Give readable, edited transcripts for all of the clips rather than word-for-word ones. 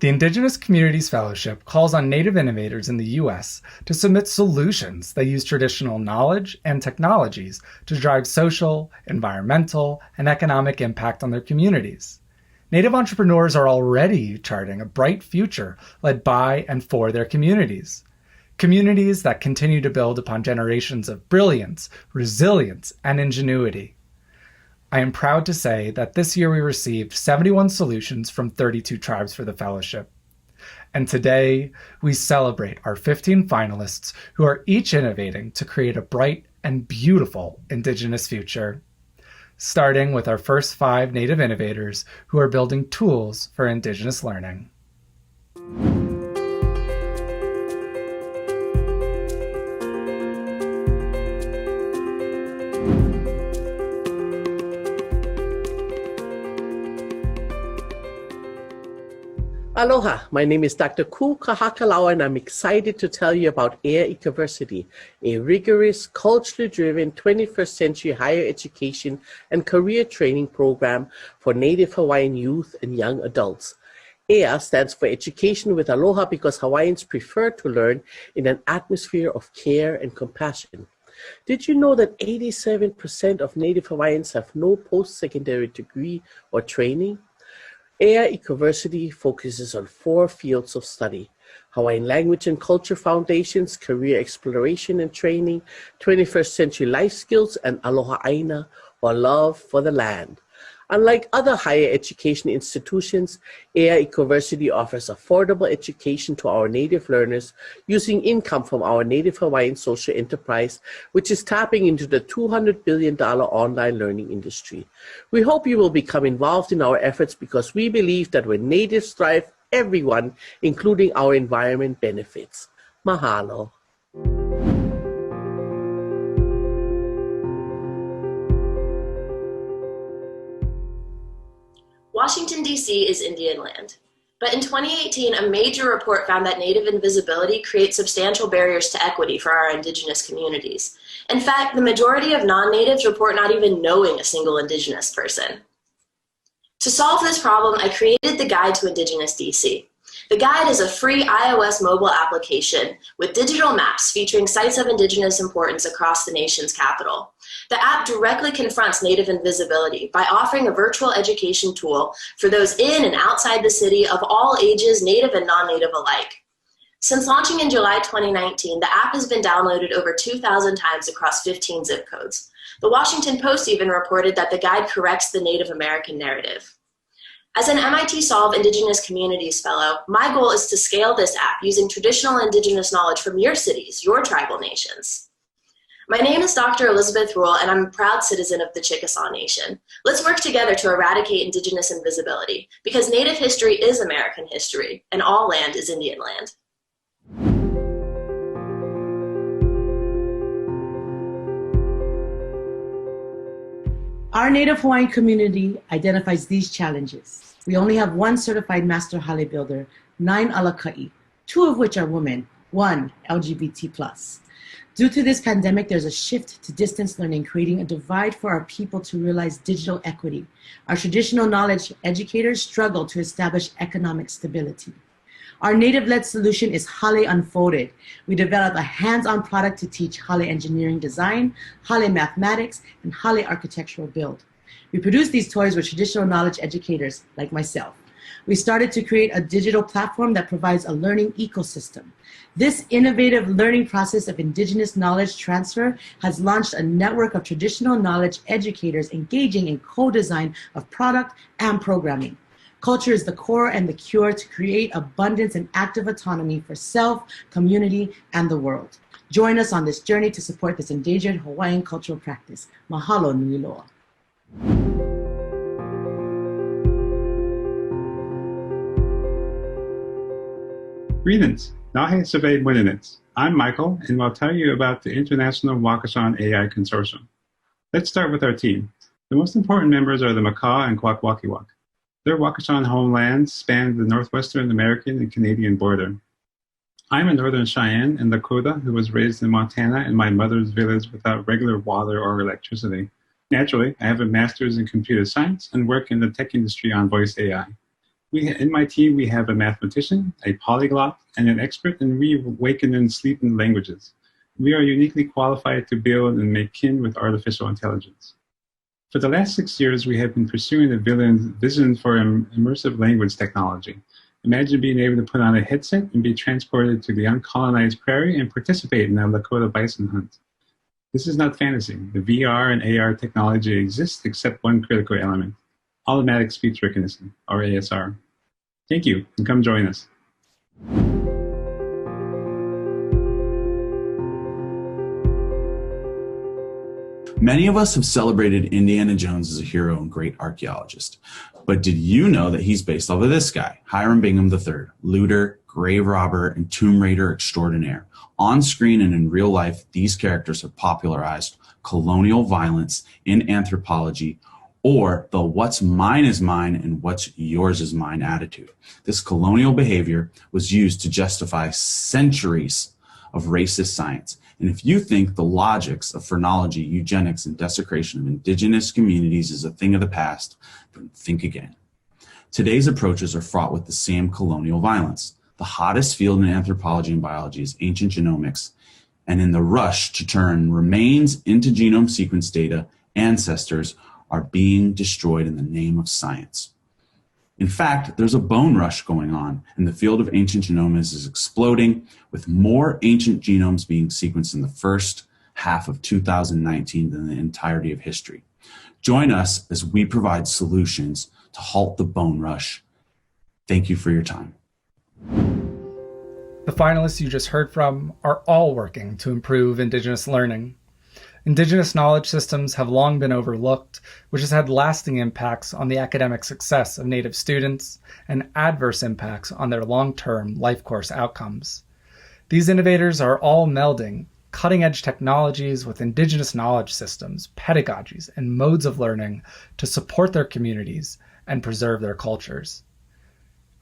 The Indigenous Communities Fellowship calls on Native innovators in the U.S. to submit solutions that use traditional knowledge and technologies to drive social, environmental, and economic impact on their communities. Native entrepreneurs are already charting a bright future led by and for their communities. Communities that continue to build upon generations of brilliance, resilience, and ingenuity. I am proud to say that this year we received 71 solutions from 32 tribes for the fellowship. And today we celebrate our 15 finalists who are each innovating to create a bright and beautiful Indigenous future. Starting with our first 5 Native innovators who are building tools for Indigenous learning. Aloha, my name is Dr. Ku Kahakalaua, and I'm excited to tell you about Indigikitchen, a rigorous, culturally driven 21st century higher education and career training program for Native Hawaiian youth and young adults. EA stands for Education with Aloha because Hawaiians prefer to learn in an atmosphere of care and compassion. Did you know that 87% of Native Hawaiians have no post-secondary degree or training? Indigikitchen focuses on 4 fields of study: Hawaiian language and culture foundations, career exploration and training, 21st century life skills, and aloha aina, or love for the land. Unlike other higher education institutions, Indigikitchen offers affordable education to our Native learners using income from our Native Hawaiian social enterprise, which is tapping into the $200 billion online learning industry. We hope you will become involved in our efforts because we believe that when Natives thrive, everyone, including our environment, benefits. Mahalo. Washington, D.C. is Indian land. But in 2018, a major report found that Native invisibility creates substantial barriers to equity for our Indigenous communities. In fact, the majority of non-Natives report not even knowing a single Indigenous person. To solve this problem, I created the Guide to Indigenous D.C. The guide is a free iOS mobile application with digital maps featuring sites of Indigenous importance across the nation's capital. The app directly confronts Native invisibility by offering a virtual education tool for those in and outside the city of all ages, Native and non-Native alike. Since launching in July 2019, the app has been downloaded over 2,000 times across 15 zip codes. The Washington Post even reported that the guide corrects the Native American narrative. As an MIT Solve Indigenous Communities Fellow, my goal is to scale this app using traditional Indigenous knowledge from your cities, your tribal nations. My name is Dr. Elizabeth Rule, and I'm a proud citizen of the Chickasaw Nation. Let's work together to eradicate Indigenous invisibility, because Native history is American history, and all land is Indian land. Our Native Hawaiian community identifies these challenges. We only have 1 certified master hale builder, 9 alaka'i, 2 of which are women, 1 LGBT+. Due to this pandemic, there's a shift to distance learning, creating a divide for our people to realize digital equity. Our traditional knowledge educators struggle to establish economic stability. Our Native-led solution is Hale Unfolded. We developed a hands-on product to teach Hale engineering design, Hale mathematics, and Hale architectural build. We produce these toys with traditional knowledge educators like myself. We started to create a digital platform that provides a learning ecosystem. This innovative learning process of Indigenous knowledge transfer has launched a network of traditional knowledge educators engaging in co-design of product and programming. Culture is the core and the cure to create abundance and active autonomy for self, community, and the world. Join us on this journey to support this endangered Hawaiian cultural practice. Mahalo nui loa. Greetings, Nahe Seve Muninits. I'm Michael, and I'll tell you about the International Wakashan AI Consortium. Let's start with our team. The most important members are the Makah and Kwakwakiwak. Their Wakashan homelands span the northwestern American and Canadian border. I'm a Northern Cheyenne and Lakota who was raised in Montana in my mother's village without regular water or electricity. Naturally, I have a master's in computer science and work in the tech industry on voice AI. In my team, we have a mathematician, a polyglot, and an expert in reawakened and sleeping languages. We are uniquely qualified to build and make kin with artificial intelligence. For the last 6 years, we have been pursuing a vision for immersive language technology. Imagine being able to put on a headset and be transported to the uncolonized prairie and participate in a Lakota bison hunt. This is not fantasy. The VR and AR technology exists except one critical element: automatic speech recognition, or ASR. Thank you, and come join us. Many of us have celebrated Indiana Jones as a hero and great archaeologist. But did you know that he's based off of this guy, Hiram Bingham III, looter, grave robber, and tomb raider extraordinaire? On screen and in real life, these characters have popularized colonial violence in anthropology, or the what's mine is mine and what's yours is mine attitude. This colonial behavior was used to justify centuries of racist science. And if you think the logics of phrenology, eugenics, and desecration of indigenous communities is a thing of the past, then think again. Today's approaches are fraught with the same colonial violence. The hottest field in anthropology and biology is ancient genomics, and in the rush to turn remains into genome sequence data, ancestors are being destroyed in the name of science. In fact, there's a bone rush going on, and the field of ancient genomics is exploding, with more ancient genomes being sequenced in the first half of 2019 than the entirety of history. Join us as we provide solutions to halt the bone rush. Thank you for your time. The finalists you just heard from are all working to improve Indigenous learning. Indigenous knowledge systems have long been overlooked, which has had lasting impacts on the academic success of Native students and adverse impacts on their long-term life course outcomes. These innovators are all melding cutting-edge technologies with Indigenous knowledge systems, pedagogies, and modes of learning to support their communities and preserve their cultures.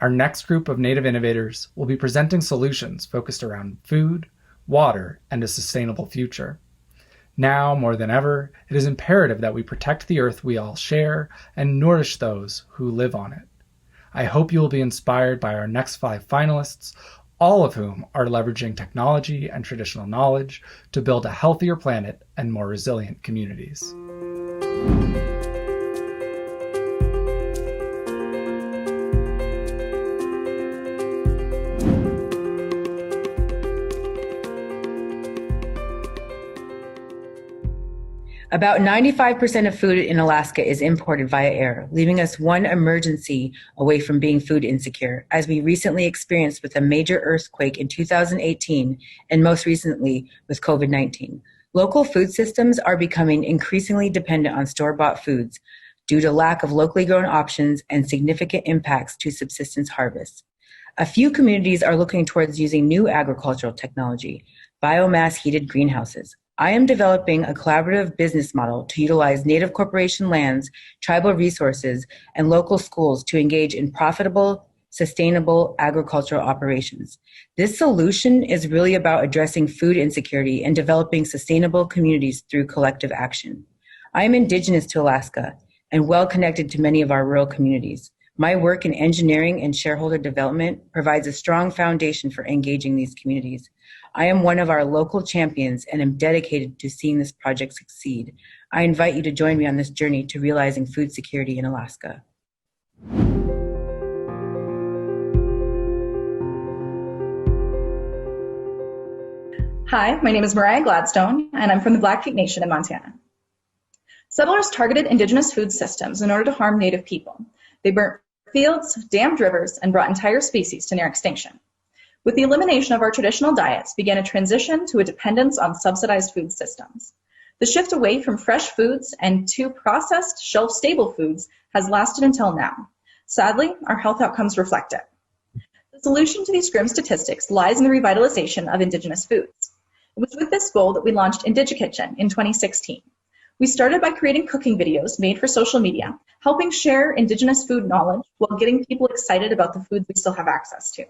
Our next group of Native innovators will be presenting solutions focused around food, water, and a sustainable future. Now, more than ever, it is imperative that we protect the earth we all share and nourish those who live on it. I hope you will be inspired by our next 5 finalists, all of whom are leveraging technology and traditional knowledge to build a healthier planet and more resilient communities. About 95% of food in Alaska is imported via air, leaving us one emergency away from being food insecure, as we recently experienced with a major earthquake in 2018 and most recently with COVID-19. Local food systems are becoming increasingly dependent on store-bought foods due to lack of locally grown options and significant impacts to subsistence harvests. A few communities are looking towards using new agricultural technology, biomass-heated greenhouses. I am developing a collaborative business model to utilize Native corporation lands, tribal resources, and local schools to engage in profitable, sustainable agricultural operations. This solution is really about addressing food insecurity and developing sustainable communities through collective action. I am Indigenous to Alaska and well connected to many of our rural communities. My work in engineering and shareholder development provides a strong foundation for engaging these communities. I am one of our local champions and am dedicated to seeing this project succeed. I invite you to join me on this journey to realizing food security in Alaska. Hi, my name is Mariah Gladstone, and I'm from the Blackfeet Nation in Montana. Settlers targeted Indigenous food systems in order to harm Native people. They burnt fields, dammed rivers, and brought entire species to near extinction. With the elimination of our traditional diets began a transition to a dependence on subsidized food systems. The shift away from fresh foods and to processed, shelf-stable foods has lasted until now. Sadly, our health outcomes reflect it. The solution to these grim statistics lies in the revitalization of Indigenous foods. It was with this goal that we launched Indigikitchen in 2016. We started by creating cooking videos made for social media, helping share Indigenous food knowledge while getting people excited about the foods we still have access to.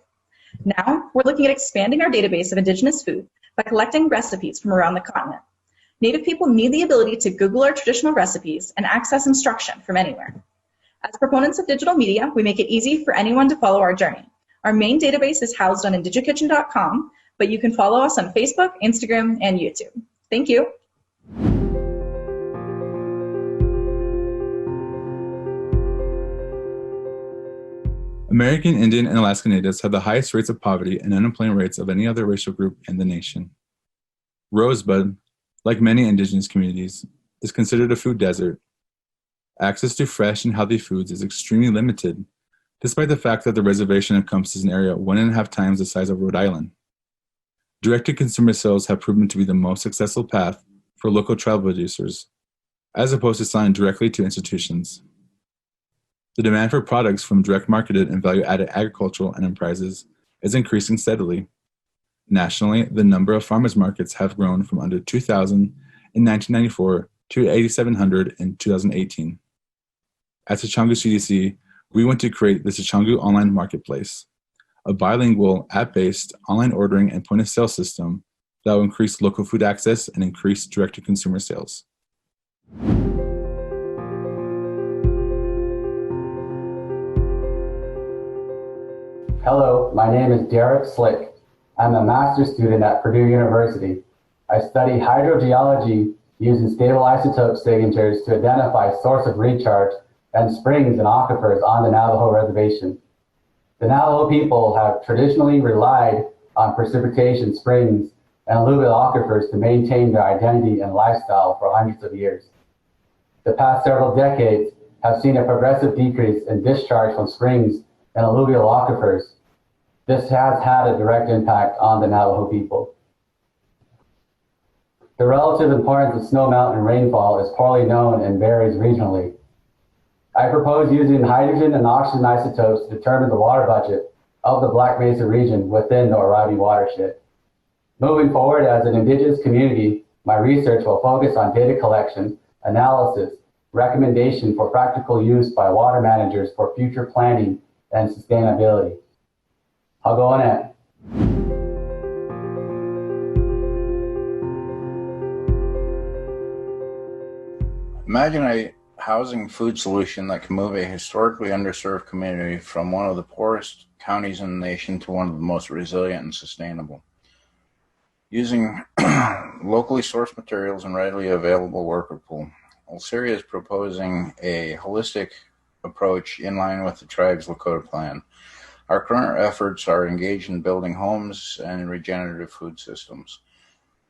Now, we're looking at expanding our database of Indigenous food by collecting recipes from around the continent. Native people need the ability to Google our traditional recipes and access instruction from anywhere. As proponents of digital media, we make it easy for anyone to follow our journey. Our main database is housed on Indigikitchen.com, but you can follow us on Facebook, Instagram, and YouTube. Thank you. American Indian and Alaska Natives have the highest rates of poverty and unemployment rates of any other racial group in the nation. Rosebud, like many Indigenous communities, is considered a food desert. Access to fresh and healthy foods is extremely limited, despite the fact that the reservation encompasses an area 1.5 times the size of Rhode Island. Direct-to-consumer sales have proven to be the most successful path for local tribal producers, as opposed to selling directly to institutions. The demand for products from direct marketed and value-added agricultural enterprises is increasing steadily. Nationally, the number of farmers markets have grown from under 2,000 in 1994 to 8,700 in 2018. At Sichangu CDC, we want to create the Sichangu Online Marketplace, a bilingual, app-based online ordering and point-of-sale system that will increase local food access and increase direct-to-consumer sales. Hello, my name is Derek Slick. I'm a master's student at Purdue University. I study hydrogeology using stable isotope signatures to identify source of recharge and springs and aquifers on the Navajo Reservation. The Navajo people have traditionally relied on precipitation springs and alluvial aquifers to maintain their identity and lifestyle for hundreds of years. The past several decades have seen a progressive decrease in discharge from springs and alluvial aquifers. This has had a direct impact on the Navajo people. The relative importance of snowmelt and rainfall is poorly known and varies regionally. I propose using hydrogen and oxygen isotopes to determine the water budget of the Black Mesa region within the Orabi watershed. Moving forward as an Indigenous community, my research will focus on data collection, analysis, recommendation for practical use by water managers for future planning and sustainability. I'll go on it. Imagine a housing food solution that can move a historically underserved community from one of the poorest counties in the nation to one of the most resilient and sustainable. Using locally sourced materials and readily available worker pool, Ulcera is proposing a holistic approach in line with the tribe's Lakota plan. Our current efforts are engaged in building homes and regenerative food systems.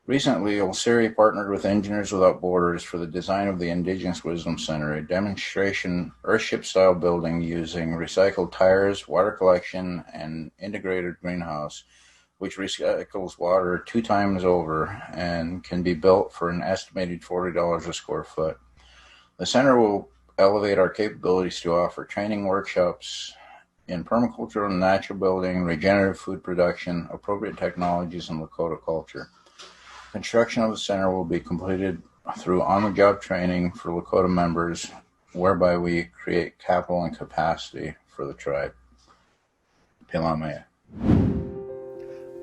Recently, Ulcera partnered with Engineers Without Borders for the design of the Indigenous Wisdom Center, a demonstration Earthship-style building using recycled tires, water collection, and integrated greenhouse, which recycles water 2 times over and can be built for an estimated $40 a square foot. The center will elevate our capabilities to offer training workshops in permaculture and natural building, regenerative food production, appropriate technologies, and Lakota culture. Construction of the center will be completed through on-the-job training for Lakota members, whereby we create capital and capacity for the tribe. Pilamea.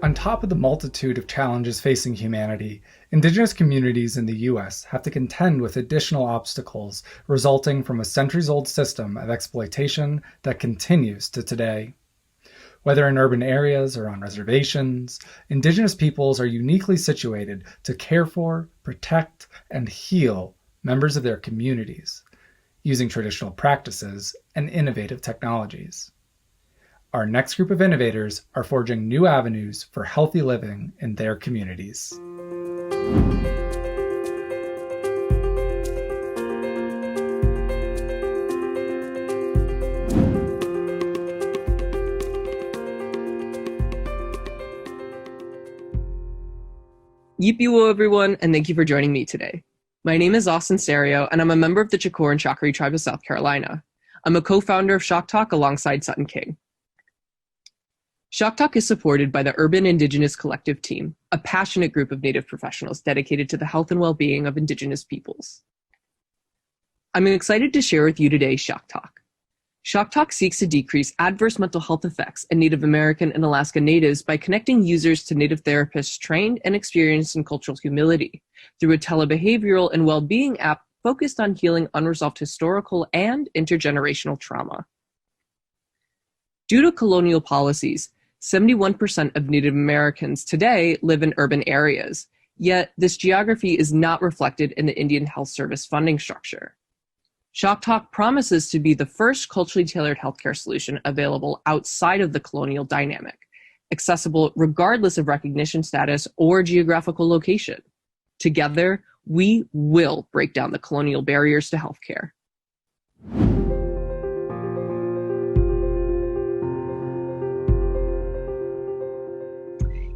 On top of the multitude of challenges facing humanity, Indigenous communities in the U.S. have to contend with additional obstacles resulting from a centuries-old system of exploitation that continues to today. Whether in urban areas or on reservations, Indigenous peoples are uniquely situated to care for, protect, and heal members of their communities, using traditional practices and innovative technologies. Our next group of innovators are forging new avenues for healthy living in their communities. Yipiwo everyone, and thank you for joining me today. My name is Austin Serio, and I'm a member of the Chakor and Shakari tribe of South Carolina. I'm a co-founder of Shock Talk alongside Sutton King. Shock Talk is supported by the Urban Indigenous Collective Team, a passionate group of Native professionals dedicated to the health and well-being of Indigenous peoples. I'm excited to share with you today Shock Talk. Shock Talk seeks to decrease adverse mental health effects in Native American and Alaska Natives by connecting users to Native therapists trained and experienced in cultural humility through a telebehavioral and well-being app focused on healing unresolved historical and intergenerational trauma. Due to colonial policies, 71% of Native Americans today live in urban areas, yet this geography is not reflected in the Indian Health Service funding structure. Shock Talk promises to be the first culturally tailored healthcare solution available outside of the colonial dynamic, accessible regardless of recognition status or geographical location. Together, we will break down the colonial barriers to healthcare.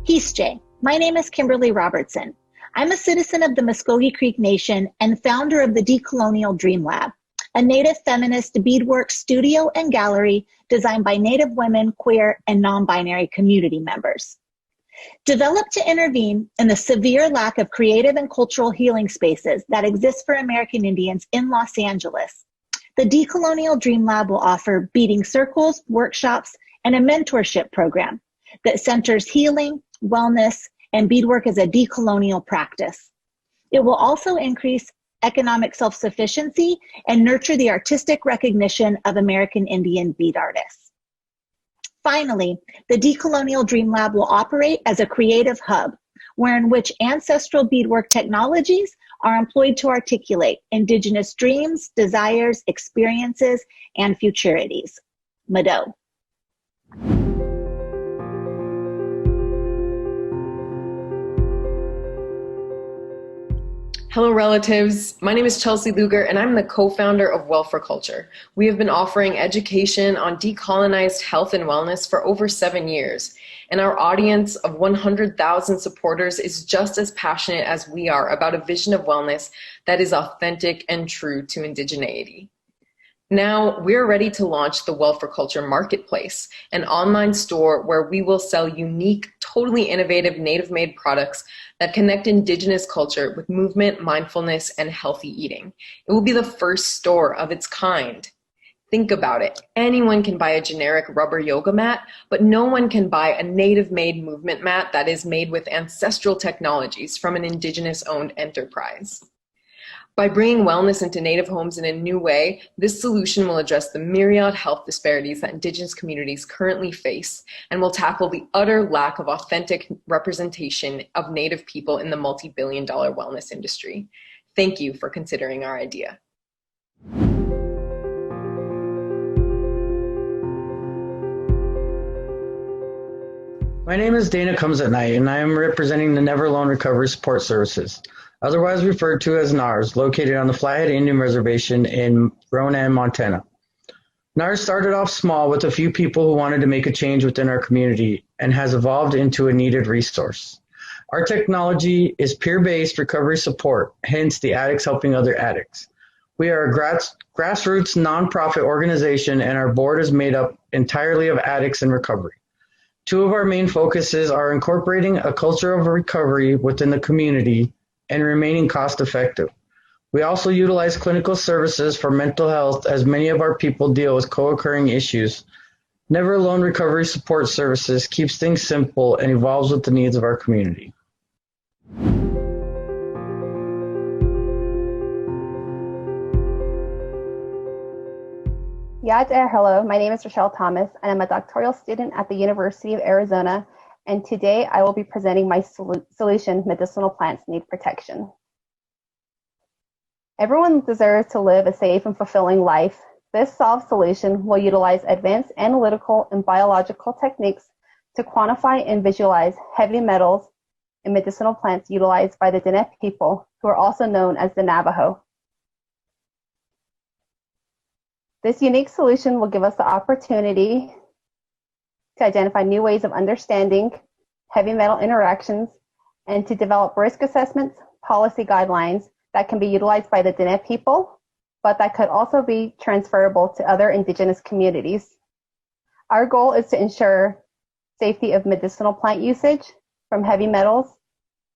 Peace, my name is Kimberly Robertson. I'm a citizen of the Muskogee Creek Nation and founder of the Decolonial Dream Lab, a Native feminist beadwork studio and gallery designed by Native women, queer, and non-binary community members. Developed to intervene in the severe lack of creative and cultural healing spaces that exist for American Indians in Los Angeles, the Decolonial Dream Lab will offer beading circles, workshops, and a mentorship program that centers healing, wellness, and beadwork as a decolonial practice. It will also increase economic self-sufficiency and nurture the artistic recognition of American Indian bead artists. Finally, the Decolonial Dream Lab will operate as a creative hub, wherein which ancestral beadwork technologies are employed to articulate Indigenous dreams, desires, experiences, and futurities. Mado. Hello relatives, my name is Chelsey Luger and I'm the co-founder of Well for Culture. We have been offering education on decolonized health and wellness for over 7 years, and our audience of 100,000 supporters is just as passionate as we are about a vision of wellness that is authentic and true to indigeneity. Now, we're ready to launch the Well for Culture Marketplace, an online store where we will sell unique, totally innovative Native-made products that connect Indigenous culture with movement, mindfulness, and healthy eating. It will be the first store of its kind. Think about it. Anyone can buy a generic rubber yoga mat, but no one can buy a Native-made movement mat that is made with ancestral technologies from an Indigenous-owned enterprise. By bringing wellness into Native homes in a new way, this solution will address the myriad health disparities that Indigenous communities currently face and will tackle the utter lack of authentic representation of Native people in the multi-billion-dollar wellness industry. Thank you for considering our idea. My name is Dana Comes at Night, and I am representing the Never Alone Recovery Support Services, otherwise referred to as NARS, located on the Flathead Indian Reservation in Ronan, Montana. NARS started off small with a few people who wanted to make a change within our community and has evolved into a needed resource. Our technology is peer-based recovery support, hence the addicts helping other addicts. We are a grassroots nonprofit organization, and our board is made up entirely of addicts in recovery. Two of our main focuses are incorporating a culture of recovery within the community and remaining cost-effective. We also utilize clinical services for mental health, as many of our people deal with co-occurring issues. Never Alone Recovery Support Services keeps things simple and evolves with the needs of our community. Hello, my name is Richelle Thomas, and I'm a doctoral student at the University of Arizona, and today I will be presenting my solution, Medicinal Plants Need Protection. Everyone deserves to live a safe and fulfilling life. This solved solution will utilize advanced analytical and biological techniques to quantify and visualize heavy metals in medicinal plants utilized by the Diné people, who are also known as the Navajo. This unique solution will give us the opportunity to identify new ways of understanding heavy metal interactions and to develop risk assessments, policy guidelines that can be utilized by the Diné people, but that could also be transferable to other Indigenous communities. Our goal is to ensure safety of medicinal plant usage from heavy metals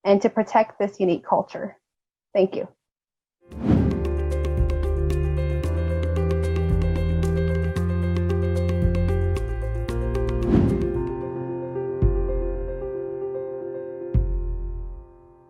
and to protect this unique culture. Thank you.